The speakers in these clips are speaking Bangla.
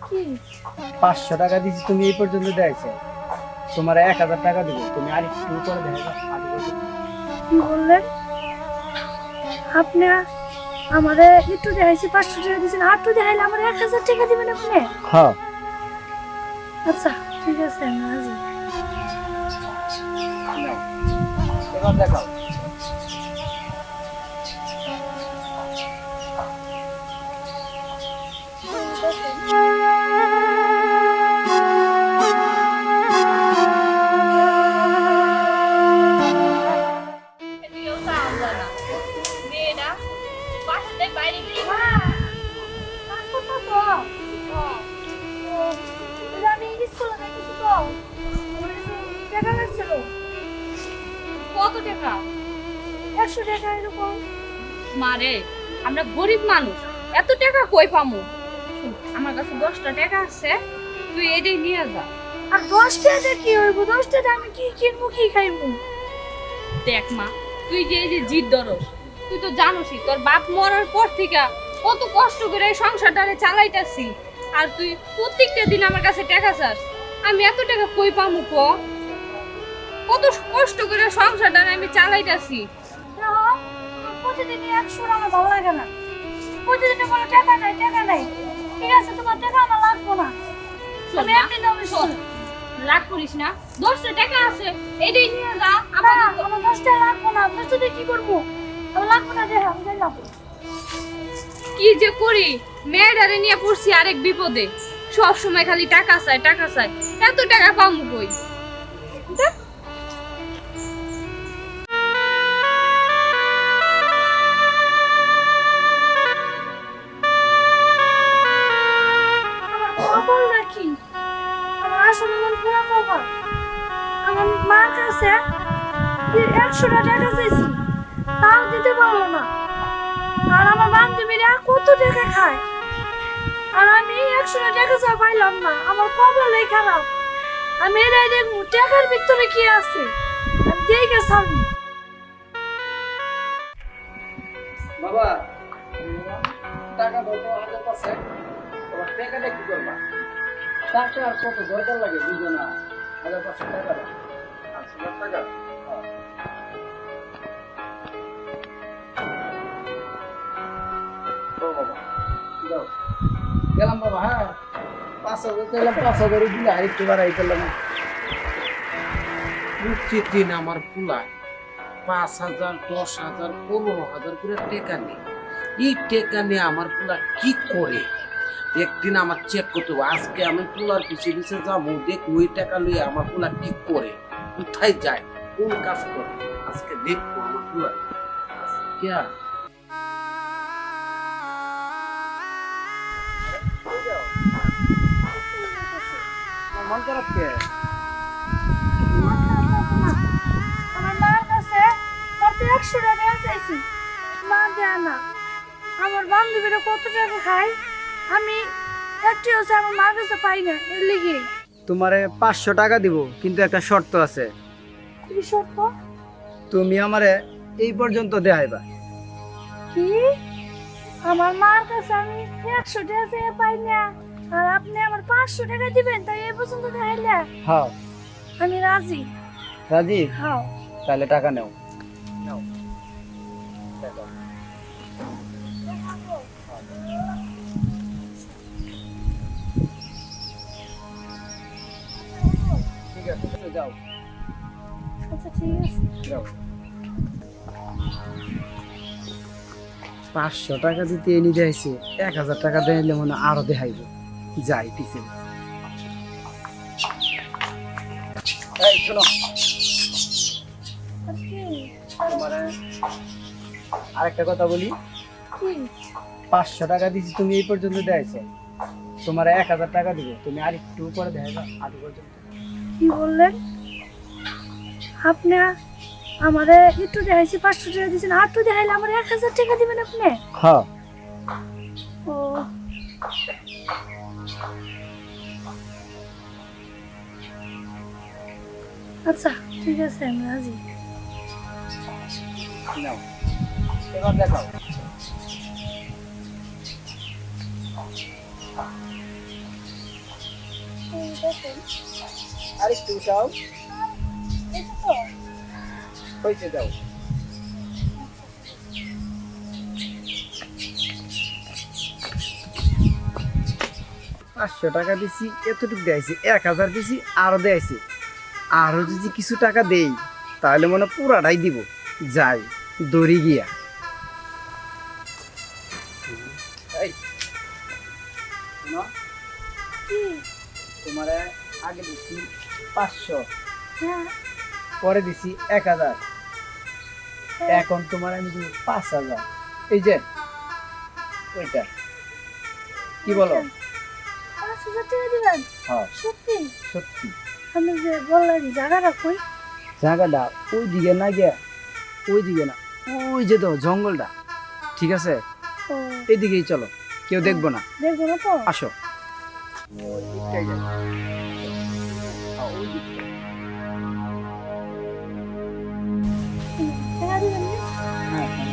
কি 500 টাকা দিছি, তুমি এই পর্যন্ত দেয়ছো। তোমার 1000 টাকা দিব, তুমি আর একটু করে দেখাবা। কি বললেন আপনি? আমারে একটু দেখাইছি 500 টাকা দিয়েছেন, আর একটু দেখাইলে আমার 1000 টাকা দিবেন আপনি? হ্যাঁ, আচ্ছা ঠিক আছে, আমি রাজি। নাও, এবার দেখাও। কত টাকা? 100 টাকা এরকম। মারে, আমরা গরিব মানুষ, এত টাকা কই পামু? আমার কাছে 10টা টাকা আছে, তুই এটাই নিয়ে যা। আর 10 টাকা কি হইব? 10 টাকা আমি কি কিনবো, কি খাইবো? দেখ মা, তুই যে এই যে জিদ ধরস, তুই তো জানোসই তোর বাপ মরার পর থেকে কত কষ্ট করে এই সংসারটারে চালাইতাছি, আর তুই প্রত্যেকটা দিন আমার কাছে টাকা চাস। আমি এত টাকা কই পামু ক? কত কষ্ট করে সংসারটারে আমি চালাইতাছি। প্রতিদিনই 100 আমার ভালো লাগে না। প্রতিদিনই কোনো টাকা নাই, টাকা নাই। ঠিক আছে, তোমার টাকা আমার লাগবে না। আমি এমনি দামে শোন, রাগ করিস না, 10টা টাকা আছে, এটাই নিয়ে যা। আমার 10 টাকা লাগবে না। 10 টাকা কি করবো? আমার লাগবে না, দেখ আমি যাইলাম। কি যে করি, মেয়েটারে নিয়ে পড়ছি আরেক বিপদে। সব সময় খালি টাকা চাই, টাকা চাই, এত টাকা পামু কই? দেখ, খবর নাকি? আমার আসলে মন পুরো খবর। আমার মার কাছে 100 টাকা চাইছি, তাও দিতে পারলো না। আর আমার বান্ধবীরা কত টাকা খায়, আর আমি 100 টাকা চা পাইলাম না। আমার কপালই খারাপ। আমি এটাই দেখবো টাকার ভিতরে কি আছে। আমি দেখে সামনে। বাবা, টাকা দাও তো 1000 তোমার টাকাটা কি করবা? টাকা আর কত দরকার লাগে বুঝো না। 1000 টাকা দাও। 8000 টাকা? ও বাবা, দাও। গেলাম বাবা, হ্যাঁ 5000 দিলাম, 5000 দিলে আর একটু বাড়াই করলাম। প্রতিদিন আমার পুলায় 5,000, 10,000, 15,000 করে টাকা নেই। এই টাকা নিয়ে আমার পুলা কি করে? একদিন আমার চেক করতে হবে। আজকে আমি পুলার পিছিয়ে পিছিয়ে যাবো, দেখবো ওই টাকা লইয়ে আমার পুলা কি করে, কোথায় যায়, কোন কাজ করে। আজকে দেখবো আমার পুলা কে। মন খারাপ কে? আমার মার কাছে কত 100 টাকা চাইছি, মা দেয় না। আমার বান্ধবীরা কত টাকা খায়, আমি একটি হচ্ছে আমার মার কাছে পাই না। এর লিগে তোমারে 500 টাকা দিব, কিন্তু একটা শর্ত আছে। কি সত্য? তুমি আমারে এই পর্যন্ত দেখাইবা। কি? আমার মার কাছে আমি 100 টাকা চেয়ে পাই না, আর আপনি আমার 500 টাকা দিবেন, তাই এই পর্যন্ত দেখাইলে? হ্যাঁ, আমি রাজি। রাজি? হ্যাঁ। তাহলে টাকা নাও। নাও টাকা। ঠিক আছে, তুমি যাও। আচ্ছা ঠিক আছে। যাও। 500 টাকা দিতে এনে যাইছে, 1000 টাকা দিলে মনে হয় আরো দেখাইব। যাই পিছে পিছে। এই শোনো, আর কি? তোমারে আরেকটা কথা বলি। কি? 500 টাকা দিছি, তুমি এই পর্যন্ত দেখাইছো। তোমার 1000 টাকা দিব, তুমি আর একটু করে দেখাইবা আরো পর্যন্ত। কি বললেন আপনি? আমারে একটু দেখাইছি 500 টাকা দিয়েছেন, আর একটু দেখাইলে আমার 1000 টাকা দিবেন আপনি? হ্যাঁ। ও আচ্ছা ঠিক আছে, আমি রাজি। নাও, এবার দেখাও। দেখুন আরেকটু উঠাও, এই তো হয়েছে দাও। ৳500 দিছি, এতটুকু দিয়েছি, 1000 দিছি, আরো দিয়েছি। আরো যদি কিছু টাকা দেই তাহলে মনে হয় পুরাটাই দিব। যাই দড়ি গিয়া। এই শোনো, কি তোমার আগে দিছি 500, হ্যাঁ পরে দিছি 1000, এখন তোমার আমি দিব 5000। এই যে ওইটা, কি বলো? 5,000 টাকা দিবেন হ্যাঁ সত্যি? সত্যি। আমি যে বললাম জায়গাটা কই? জায়গাটা ওই দিকে না গিয়া, ওই দিকে না, ওই যে তো জঙ্গলটা, ঠিক আছে? ও এদিকেই চলো, কেউ দেখবো না। দেখবো না তো? আসো। ওই দিকটাই যাই। ওই দিকটাই। টাকা দিবেন না? হ্যাঁ, হ্যাঁ।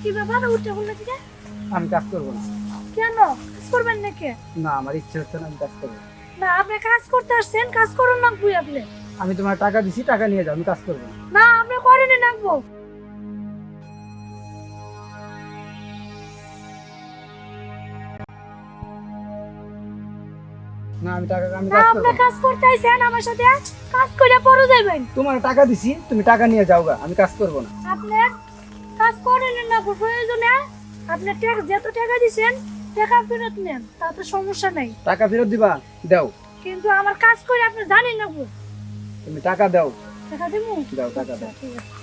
কি ব্যাপার উঠে বললে দিকে? আমি কাজ করবো না। কেন কাজ করবেন নাকি? না, আমার ইচ্ছে হচ্ছে না, আমি কাজ করবো না। না আপনি কাজ করতে আসছেন, কাজ করুন না বুই আপনি। আমি তোমার টাকা দিছি, টাকা নিয়ে যাও, আমি কাজ করবো না। না আপনি করেনি নাকবো। না, আমি টাকা, আমি না কাজ আপনি করবো না। কাজ করতে আইছেন আমার সাথে, কাজ করে পরে যাবেন। তোমার টাকা দিছি, তুমি টাকা নিয়ে যাও গা, আমি কাজ করবো না। আপনি কাজ করেন না প্রয়োজনে আপনি যত টাকা দিছেন টাকা ফেরত নেন, তাতে সমস্যা নাই। টাকা ফেরত দিবা? দাও। কিন্তু আমার কাজ করে আপনি জানেন না গো। তুমি টাকা দাও। টাকা দেবো? দাও, টাকা দাও। ঠিক আছে।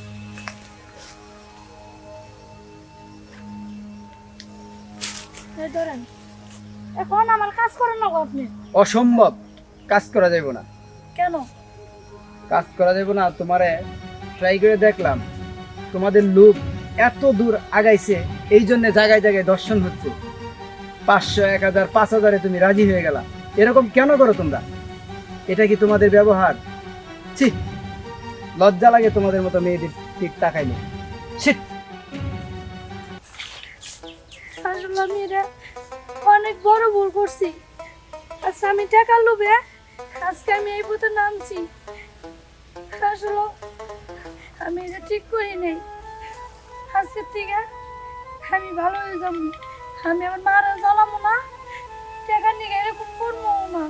এই ধরেন, এখন আমার কাজ করেন না গো আপনি। অসম্ভব, কাজ করা যাবে না। কেন? কাজ করা যাবে না। তোমারে ট্রাই করে দেখলাম, তোমাদের লোক এত দূর আগাইছে, এই জন্য জায়গায় জায়গায় দর্শন হচ্ছে। 500, 1000, 5000-এ তুমি রাজি হয়ে গেলা। এরকম কেন করো তোমরা? এটা কি তোমাদের ব্যবহার? ছি, লজ্জা লাগে তোমাদের মতো মেয়েদের ঠিক তাকাইলে। ছি। আসলে আমি এটা অনেক বড় ভুল করছি। আচ্ছা আমি টাকা লোভে আজকে আমি এই পথে নামছি। আসলে আমি এটা ঠিক করি নাই। আজকের থেকে আমি ভালো হয়ে যাবো। আমি আমার মারা জ্বালাবো না, টাকা নিয়ে এরকম করবো না।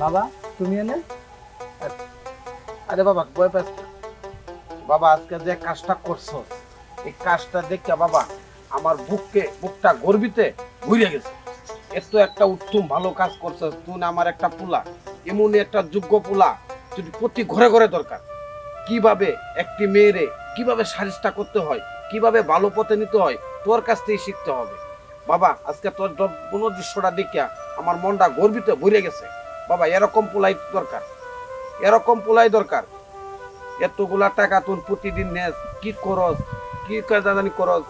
বাবা, তুমি এনে? আরে বাবা, ভয় পাস না। বাবা, আজকে যে কাজটা করছো, এই কাজটা দেখে বাবা আমার বুকটা গর্বিতে ভরে গেছে। এত একটা উত্তম ভালো কাজ করছো তুমি। আমার একটা পোলা, এমনই একটা যোগ্য পোলা যদি প্রতি ঘরে ঘরে দরকার। কিভাবে একটি মেয়েরে কিভাবে সারিস্তা করতে হয়, কিভাবে ভালো পথে নিতে হয়, তোর কাছ থেকে শিখতে হবে। বাবা, আজকে তোর দৃশ্যটা দেখিয়া আমার মনটা গর্বিত ভরে গেছে। বাবা, এরকম পোলাই দরকার, এরকম পোলাই দরকার। এতগুলা টাকা তুই প্রতিদিন নেস, কি করস, কি কাজানি করস,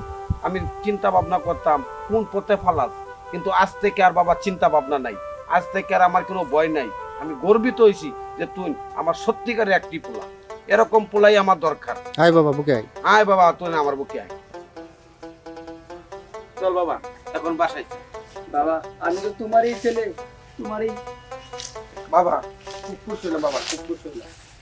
আমি চিন্তা ভাবনা করতাম কোন পথে ফালাস। কিন্তু আজ থেকে আর বাবা চিন্তা ভাবনা নাই, আজ থেকে আর আমার কোনো ভয় নাই। আমি গর্বিত হয়েছি যে তুই আমার সত্যিকারের একটি পোলা। এরকম পোলাই আমার দরকার। আয় বাবা বুকে আয়। আয় বাবা, তুই আমার বুকে আয়। চল বাবা, এখন বাসায় চল। বাবা, আমি তো তোমারই ছেলে, তোমারই। বাবা খুব খুশি হলাম, বাবা খুব খুশি হলাম।